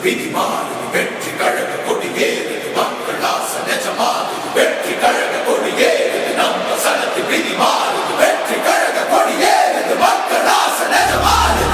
விதி மாறுது வெற்றி கழக கொடியேறுது மக்கள் ஆசை நிஜமாகுது வெற்றி கழக கொடியேறுது நம்ம சனத்து விதி மாறுது வெற்றி கழக கொடியேறுது மக்கள் ஆசை நிஜமாகுது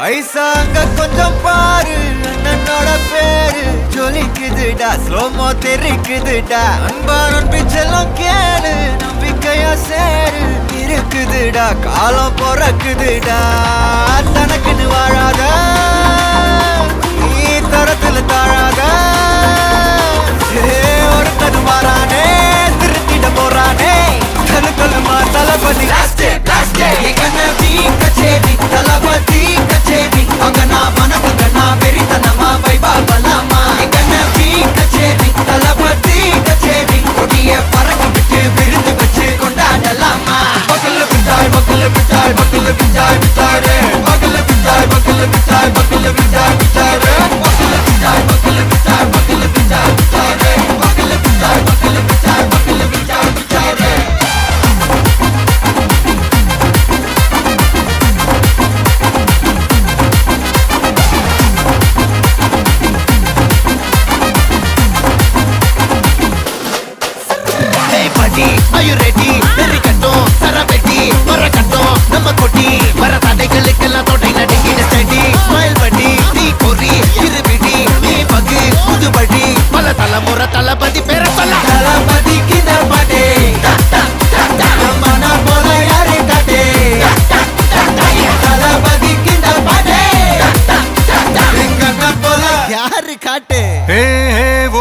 ஐசாங்க கொஞ்சம் பாரு அண்ணனோட பேரு ஜொலிக்குதுடா ஸ்லோமோ தெரிக்குதுடா அன்பானன் பிச்செல்லாம் கேளு நம்பிக்கையா சேரு இருக்குதுடா காலம் பிறக்குதுடா தனக்குன்னு வாழாத நீ தரத்துல தாழாத ஒரு கது மாறானே திருத்திட போறானே கலு கலுமா தளபதி தளபதி கச்சேரி அங்கனா மனசுகனா வெறித்தனமா வைபாபலாமா கண்ணவி கச்சேரி தளபதி கச்சேரி கொடிய பறக்க விட்டு விருந்து வச்சு கொண்டாடலாமா பக்கல்ல பிட்டாய் பக்கல்ல பிட்டாய் பக்கல்ல பிட்டாய் பிட்டாரே பக்கல்ல பிட்டாய் பக்கல்ல பிட்டாய் பக்கல்ல பிட்டாய் பிட்டாரே பக்கல்ல பிட்டாய் பக்கல்ல பிட்டாய் பக்கல்ல பிட்டாய் பிட்டாரே பக்கல்ல பிட்டாய் Hey buddy, are you ready? Very கட்டும் சரவெட்டி வர கட்டும் நம்ம கொட்டி வர தடைகளுக்கெல்லாம் தொடை நடுங்கிட ஸ்டடி ஸ்மைல் பண்ணி நீ பொறி இருவிடி நீ பகு புதுபடி பல தலைமுறை தளபதி பேர சொல்ல தளபதிக்கு இந்த பாட்டே மன போல யாரே காட்டே தளபதிக்கு இந்த பாட்டே எங்கண்ணா போல யாரு காட்டு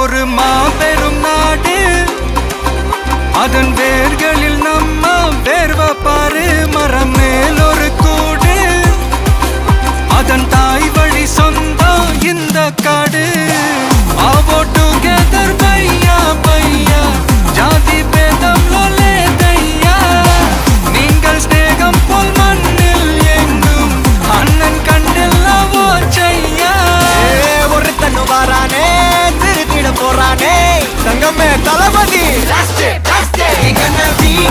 ஒரு மாபெரும் நாடு அதன் வேர்களில் நம்ம வேர்வ பாரு மரம் மேல் ஒரு கூடு அதன் தாய் வழி சொந்தம் இந்த காடு ஆவோ டுகெதர் பையா பையா ஜாதி பேதம் லோலே தையா நீங்கள் ஸ்நேகம் போல் மண்ணில் எங்கும் அண்ணன் கண்டில்லவோ செய்யா ஒருத்தனு வாரானே திருத்திட போறானே தங்கமே தளபதி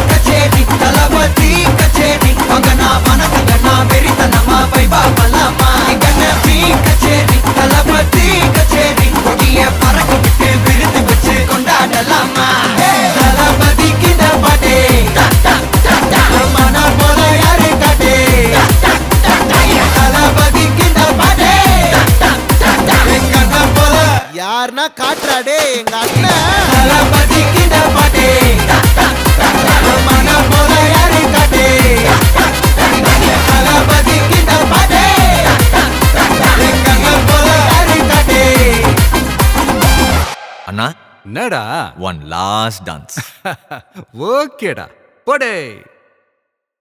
கச்சேரி தளபதி கச்சேரி மகனா மனசங்கனா வெறித்தனமா வைபா பலாமா கச்சேரி தளபதி கச்சேரி கொடிய பறக்க விட்டு விருது வச்சு கொண்டாடலாமா தளபதிக்கு இந்த பாட்டே மன போல யாரு காட்டே தளபதிக்கு இந்த பாட்டே எங்க அண்ணன் போல யாருன்னா காட்டுறாடே எங்க அண்ணன் தளபதிக்கு இந்த பாட்டே மன போல யாரு காட்டே தளபதிக்கு இந்த பாட்டே எங்க அண்ணன் போல யாரு காட்டே அண்ணா என்னடா ஒன் லாஸ்ட் டான்ஸ் ஓகேடா போடே